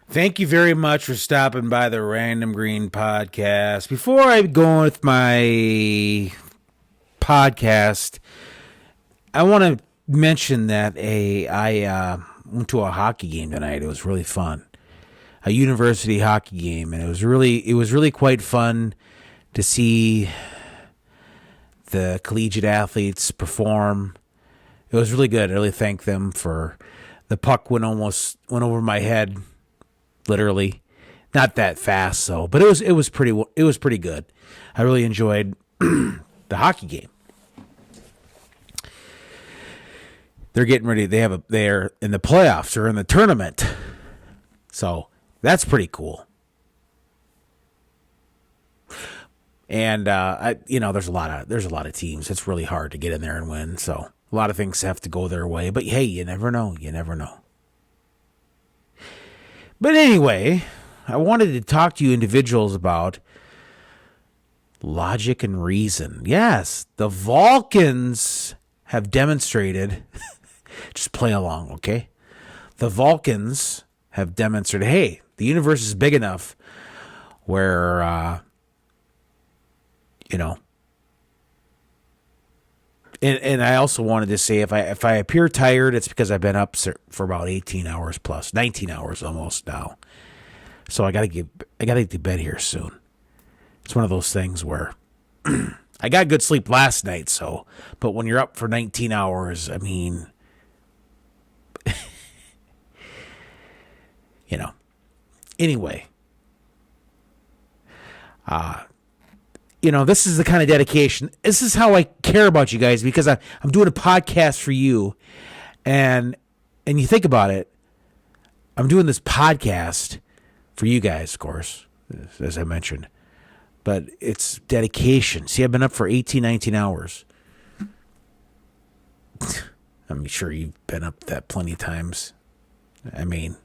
Thank you very much for stopping by the Random Green Podcast. Before I go with my podcast, I want to mention that I went to a hockey game tonight. It was really fun, a university hockey game, and it was really quite fun to see the collegiate athletes perform. It was really good. I really thank them for the puck went over my head, literally. Not that fast, but it was pretty good. I really enjoyed the hockey game. They're getting ready. They're in the playoffs or in the tournament, so that's pretty cool. And there's a lot of teams. It's really hard to get in there and win. So a lot of things have to go their way. But hey, you never know. You never know. But anyway, I wanted to talk to you individuals about logic and reason. Yes, the Vulcans have demonstrated. Just play along, okay? The Vulcans have demonstrated, hey, the universe is big enough where, and I also wanted to say if I appear tired, it's because I've been up for about 18 hours plus, 19 hours almost now. So I gotta get to bed here soon. It's one of those things where I got good sleep last night, but when you're up for 19 hours, I mean, anyway, this is the kind of dedication. This is how I care about you guys, because I'm doing a podcast for you, and you think about it, I'm doing this podcast for you guys, of course, as I mentioned, but it's dedication. See, I've been up for 18, 19 hours. I'm sure you've been up that plenty of times. I mean,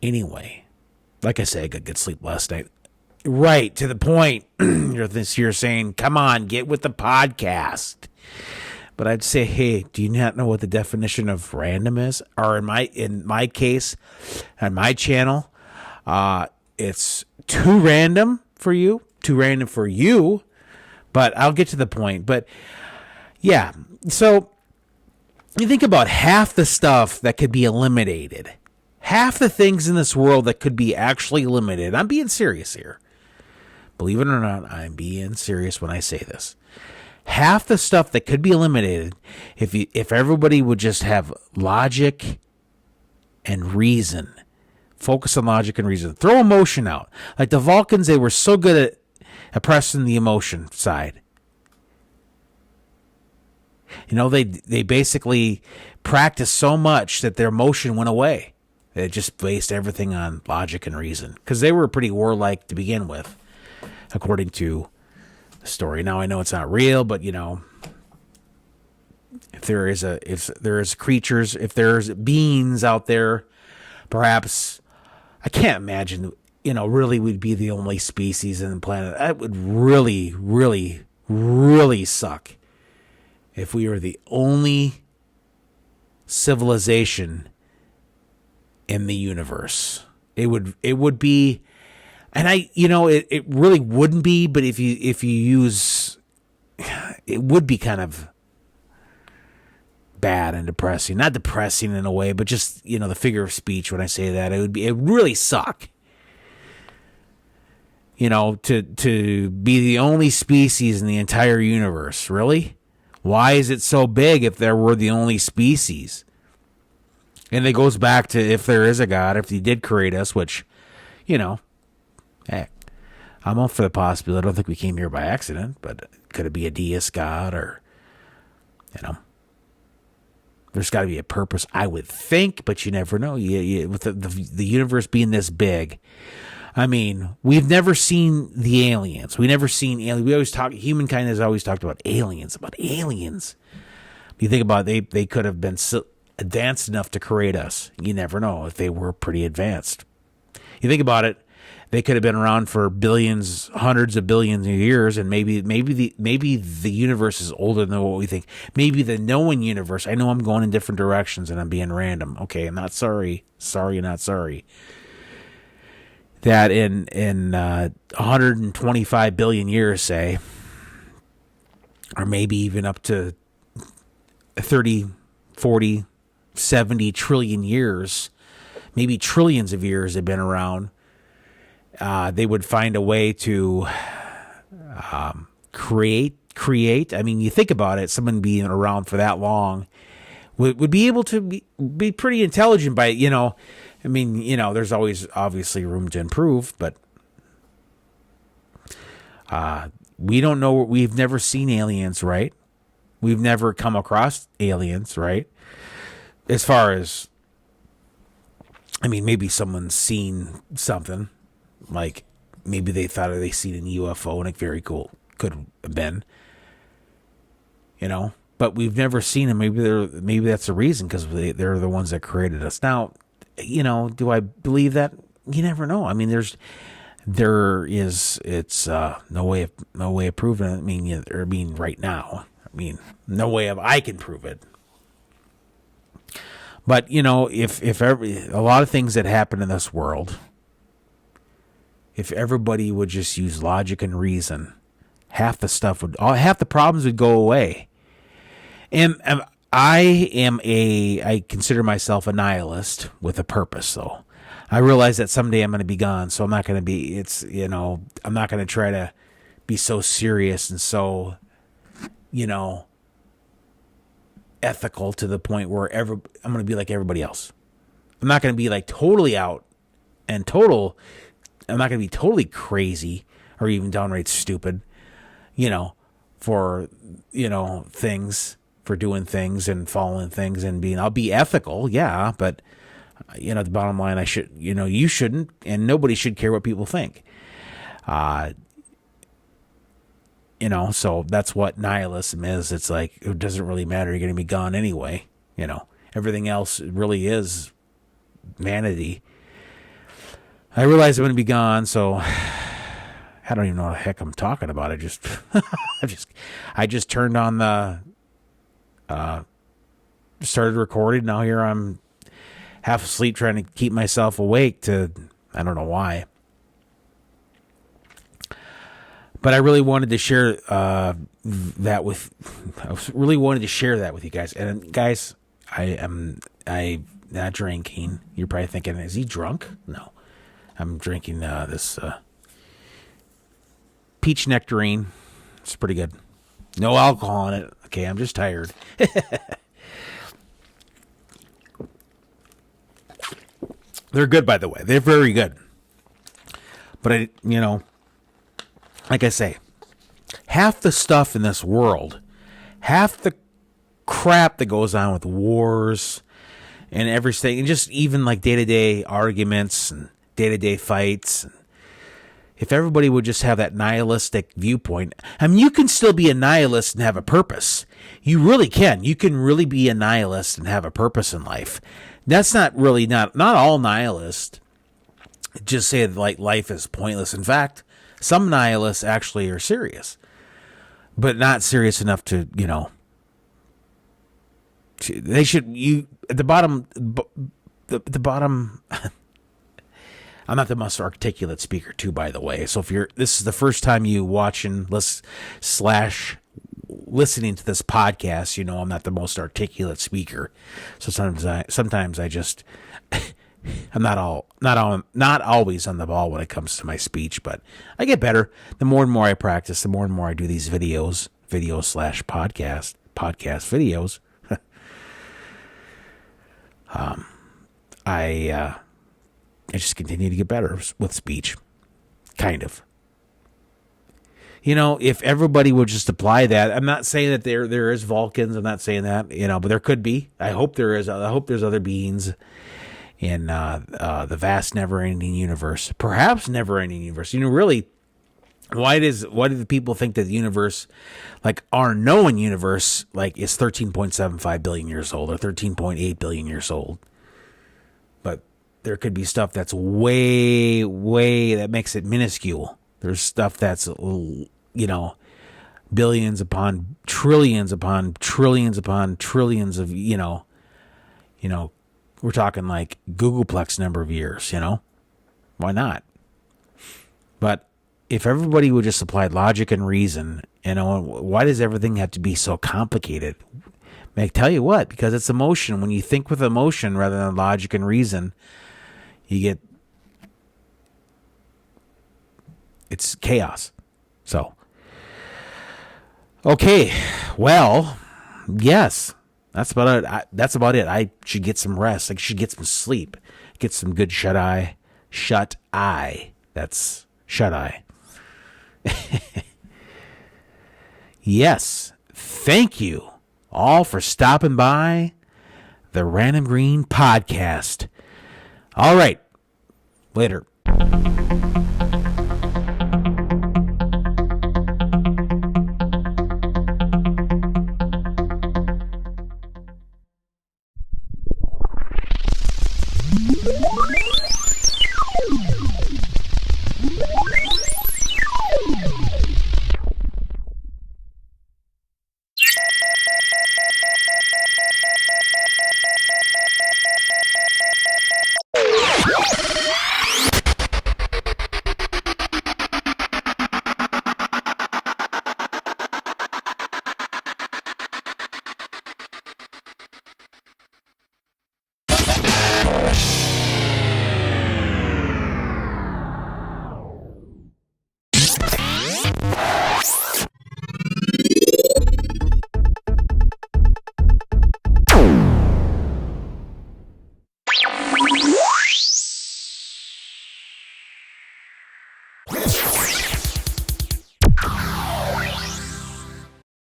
anyway, like I said, I got good sleep last night. Right, to the point. You're saying, come on, get with the podcast. But I'd say, hey, do you not know what the definition of random is? Or in my case, on my channel, it's too random for you. But I'll get to the point. But yeah, so you think about half the stuff that could be eliminated. Half the things in this world that could be actually eliminated. I'm being serious here. Believe it or not, I'm being serious when I say this. Half the stuff that could be eliminated if everybody would just have logic and reason. Focus on logic and reason. Throw emotion out. Like the Vulcans, they were so good at oppressing the emotion side. They basically practiced so much that their emotion went away. They just based everything on logic and reason, because they were pretty warlike to begin with, according to the story. Now I know it's not real, but if there's creatures, if there's beings out there, perhaps I can't imagine. Really, we'd be the only species in the planet. That would really, really, really suck if we were the only civilization in the universe. It would be, and it really wouldn't be, but if you use, it would be kind of bad and depressing. Not depressing in a way, but just, the figure of speech when I say that, it would really suck. To be the only species in the entire universe. Really? Why is it so big if there were the only species? And it goes back to if there is a God, if he did create us, which, heck, I'm up for the possibility. I don't think we came here by accident, but could it be a deist God or, there's got to be a purpose, I would think, but you never know. With the universe being this big, I mean, we've never seen the aliens. We never seen aliens. We always talk, humankind has always talked about aliens. You think about it, they could have been advanced enough to create us. You never know if they were pretty advanced. You think about it, They could have been around for billions, hundreds of billions of years, and maybe the universe is older than what we think. Maybe the known universe. I know I'm going in different directions and I'm being random. Okay, I'm not sorry. Sorry, not sorry. That in 125 billion years, say, or maybe even up to 30, 40, 70 trillion years, maybe trillions of years have been around. They would find a way to create. I mean, you think about it, someone being around for that long would be able to be pretty intelligent by, I mean, there's always obviously room to improve, but we don't know. We've never seen aliens, right? We've never come across aliens, right? As far as, I mean, maybe someone's seen something. Like, maybe they thought they seen a UFO and it very cool could have been, but we've never seen them. Maybe that's the reason, because they're the ones that created us. Now, do I believe that? You never know. I mean, it's no way of proving it. I mean, right now, no way I can prove it. But if a lot of things that happen in this world, if everybody would just use logic and reason, half the problems would go away. And I consider myself a nihilist with a purpose, though. I realize that someday I'm going to be gone, so I'm not going to be, I'm not going to try to be so serious and so, ethical to the point where I'm going to be like everybody else. I'm not going to be like totally out and total. I'm not going to be totally crazy or even downright stupid, for, things, for doing things and following things and I'll be ethical. Yeah. But, the bottom line, you shouldn't, and nobody should care what people think. So that's what nihilism is. It's like, it doesn't really matter. You're going to be gone anyway. Everything else really is vanity. I realize I'm going to be gone, so I don't even know what the heck I'm talking about. I just turned on started recording. Now here I'm half asleep trying to keep myself awake I don't know why. But I really wanted to share that with you guys. And guys, I'm not drinking. You're probably thinking, is he drunk? No. I'm drinking this peach nectarine. It's pretty good. No alcohol in it. Okay, I'm just tired. They're good, by the way. They're very good. But like I say, half the stuff in this world, half the crap that goes on with wars and everything, and just even like day-to-day arguments and day-to-day fights. If everybody would just have that nihilistic viewpoint, you can still be a nihilist and have a purpose. You really can. You can really be a nihilist and have a purpose in life. That's not all nihilists just say like life is pointless. In fact, some nihilists actually are serious, but not serious enough to, they should, at the bottom, the bottom, I'm not the most articulate speaker too, by the way. So if this is the first time you watching listening to this podcast, I'm not the most articulate speaker. So sometimes I just, I'm not always on the ball when it comes to my speech, but I get better. The more and more I practice, the more and more I do these videos / podcast videos. I just continue to get better with speech. Kind of. If everybody would just apply that, I'm not saying that there is Vulcans. I'm not saying that, but there could be. I hope there is. I hope there's other beings in the vast never-ending universe. Perhaps never-ending universe. Really, why do the people think that the universe, like our known universe, like is 13.75 billion years old or 13.8 billion years old? But there could be stuff that's way, way, that makes it minuscule. There's stuff that's, billions upon trillions upon trillions upon trillions of, we're talking like Googleplex number of years, Why not? But if everybody would just apply logic and reason, why does everything have to be so complicated? I tell you what, because it's emotion. When you think with emotion rather than logic and reason, it's chaos. So, okay, well, yes, that's about it. That's about it. I should get some rest. I should get some sleep. Get some good shut eye. That's shut eye. Yes, thank you all for stopping by the Random Green Podcast. All right, later.